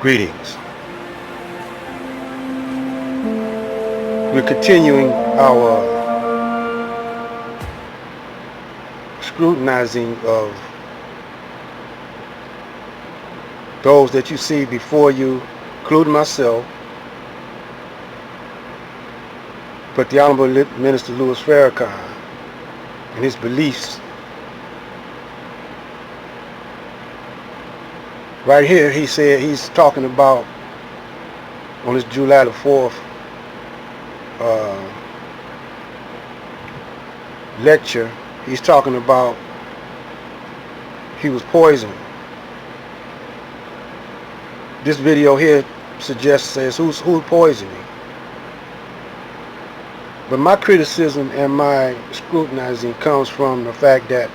Greetings. We're continuing our scrutinizing of those that you see before you, including myself, but the Honorable Minister Louis Farrakhan and his beliefs. Right here, he said he's talking about on this July the 4th lecture. He's talking about he was poisoned. This video here says who's poisoning. But my criticism and my scrutinizing comes from the fact that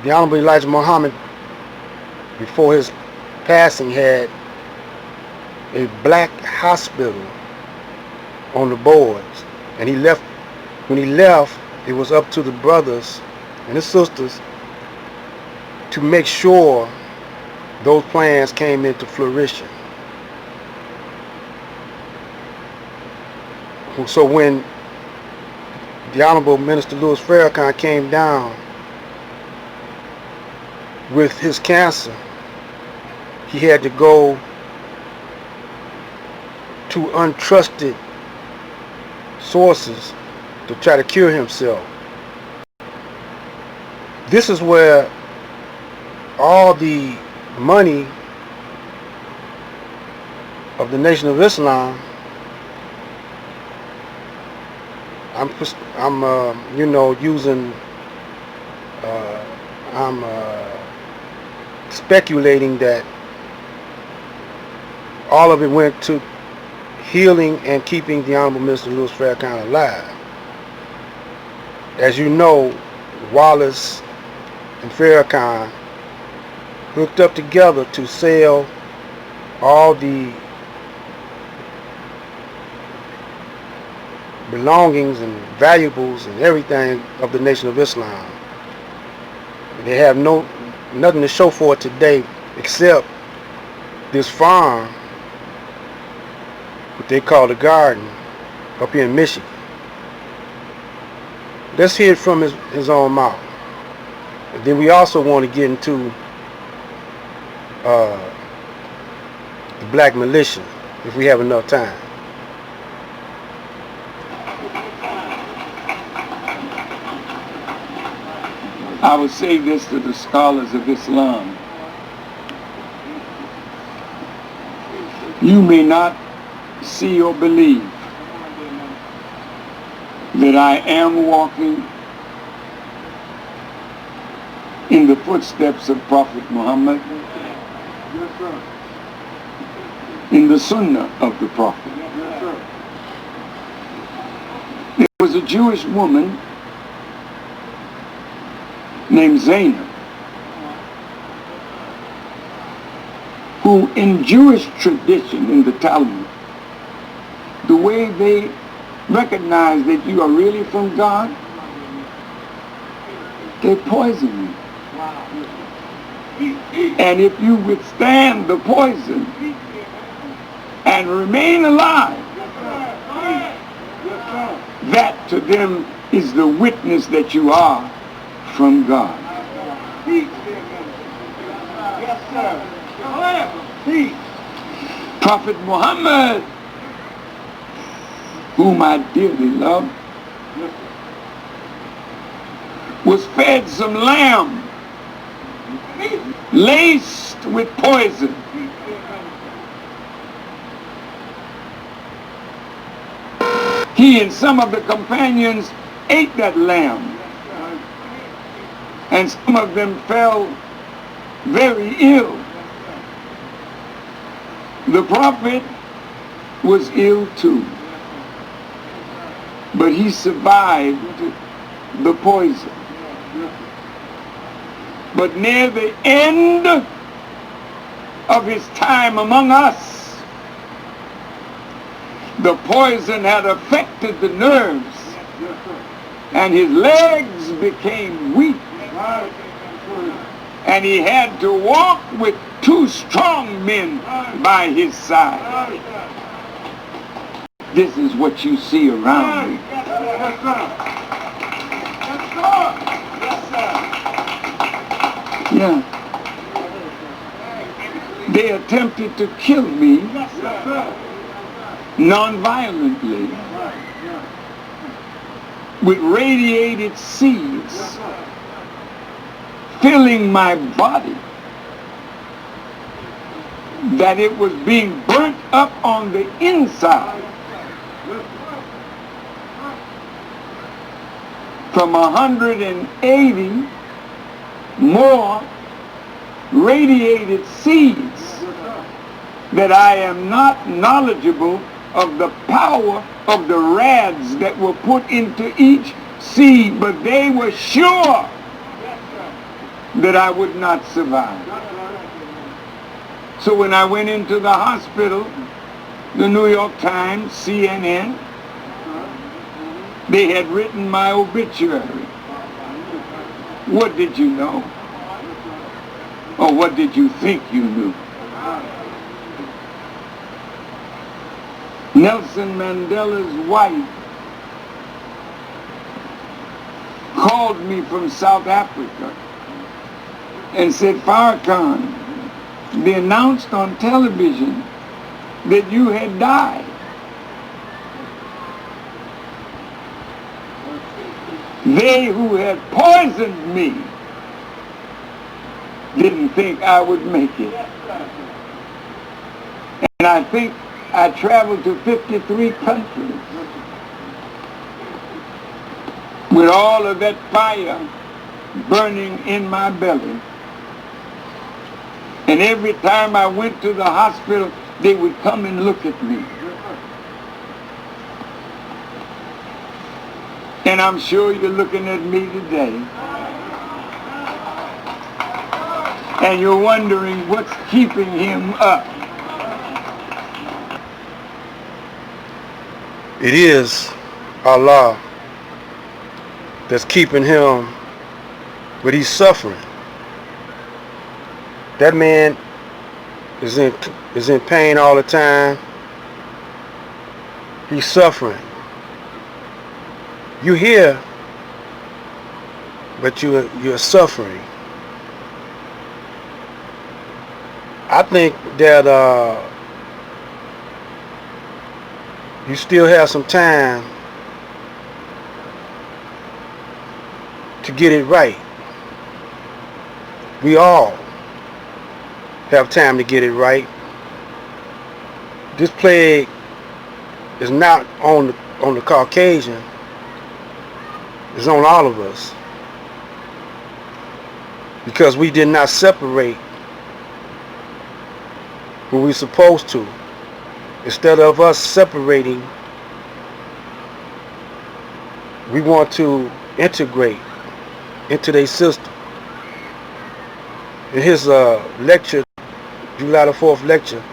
the Honorable Elijah Muhammad, before his passing, had a black hospital on the boards, and he left. When he left, it was up to the brothers and the sisters to make sure those plans came into fruition. So when the Honorable Minister Louis Farrakhan came down with his cancer, he had to go to untrusted sources to try to cure himself. This is where all the money of the Nation of Islam, I'm speculating that all of it went to healing and keeping the Honorable Minister Louis Farrakhan alive. As you know, Wallace and Farrakhan hooked up together to sell all the belongings and valuables and everything of the Nation of Islam. They have nothing to show for it today except this farm, what they call the garden, up here in Michigan. Let's hear it from his own mouth. And then we also want to get into the Black Militia, if we have enough time. I would say this to the scholars of Islam. You may not see or believe that I am walking in the footsteps of Prophet Muhammad, in the Sunnah of the Prophet. There was a Jewish woman named Zainab, who in Jewish tradition, in the Talmud, the way they recognize that you are really from God, they poison you. And if you withstand the poison and remain alive, that to them is the witness that you are from God. Prophet Muhammad, whom I dearly love, was fed some lamb laced with poison. He and some of the companions ate that lamb, and some of them fell very ill. The prophet was ill too, but he survived the poison. But near the end of his time among us, the poison had affected the nerves, and his legs became weak. And he had to walk with two strong men by his side. This is what you see around me. Yeah. They attempted to kill me non-violently with radiated seeds filling my body, that it was being burnt up on the inside from 180 more radiated seeds, that I am not knowledgeable of the power of the rads that were put into each seed, but they were sure that I would not survive. So when I went into the hospital, the New York Times, CNN, they had written my obituary. What did you know? Or what did you think you knew? Nelson Mandela's wife called me from South Africa and said, Farrakhan, they announced on television that you had died. They who had poisoned me didn't think I would make it. And I think I traveled to 53 countries with all of that fire burning in my belly. And every time I went to the hospital, they would come and look at me. And I'm sure you're looking at me today. And you're wondering what's keeping him up. It is Allah that's keeping him, but he's suffering. That man is in pain all the time. He's suffering. You here, but you're suffering. I think that you still have some time to get it right. We all have time to get it right. This plague is not on the Caucasian. It's on all of us. Because we did not separate when we're supposed to. Instead of us separating, we want to integrate into their system. In his lecture, July the 4th lecture,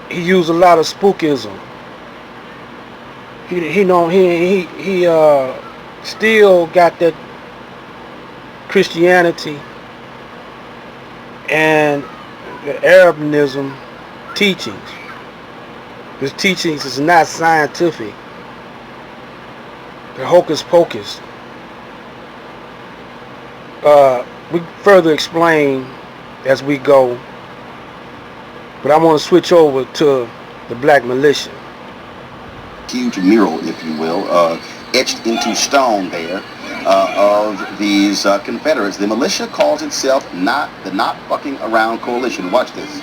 he used a lot of spookism. He still got that Christianity and the Arabianism teachings. His teachings is not scientific. They're hocus pocus. We further explain as we go, but I want to switch over to the Black Militia. Huge mural, if you will, etched into stone there of these Confederates. The militia calls itself the Not Fucking Around Coalition. Watch this.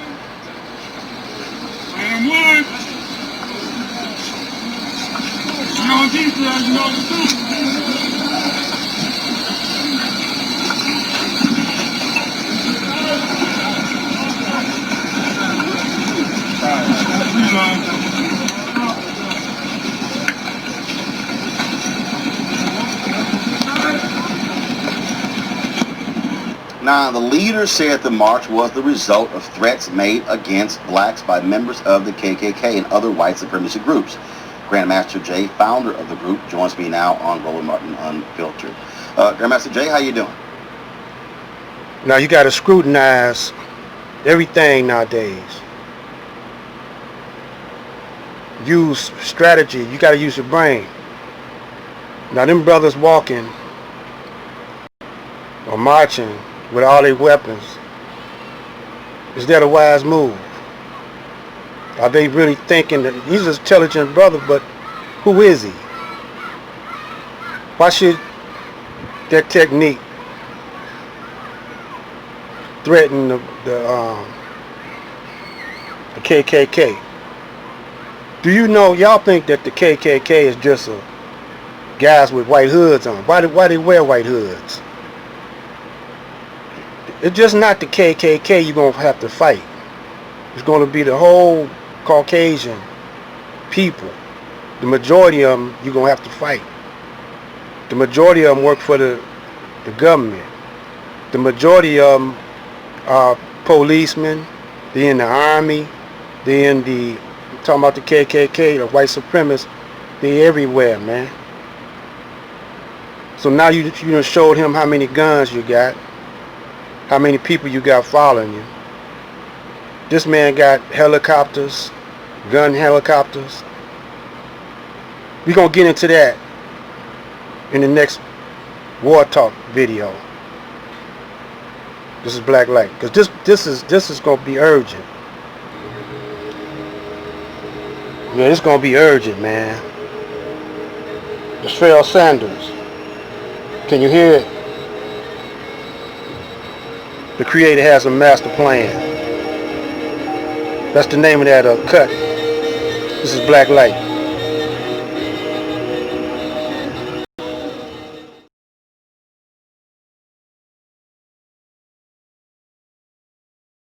Now, the leader said the march was the result of threats made against blacks by members of the KKK and other white supremacy groups. Grandmaster Jay, founder of the group, joins me now on Roland Martin Unfiltered. Grandmaster Jay, how you doing? Now you got to scrutinize everything nowadays. Use strategy. You got to use your brain. Now them brothers walking or marching with all their weapons, is that a wise move? Are they really thinking that he's an intelligent brother, but who is he? Why should that technique threaten the KKK? Do you know, y'all think that the KKK is just guys with white hoods on? Why they wear white hoods? It's just not the KKK you're going to have to fight. It's going to be the whole Caucasian people. The majority of them you're going to have to fight. The majority of them work for the government. The majority of them are policemen. They're in the army. They're in the, I'm talking about the KKK, the white supremacists. They're everywhere, man. So now you done showed him how many guns you got, how many people you got following you. This man got helicopters, gun helicopters. We're going to get into that in the next War Talk video. This is Black Light, because this is going to be urgent. Yeah, it's going to be urgent, man. It's Phil Sanders. Can you hear it? The Creator has a master plan. That's the name of that cut. This is Black Light.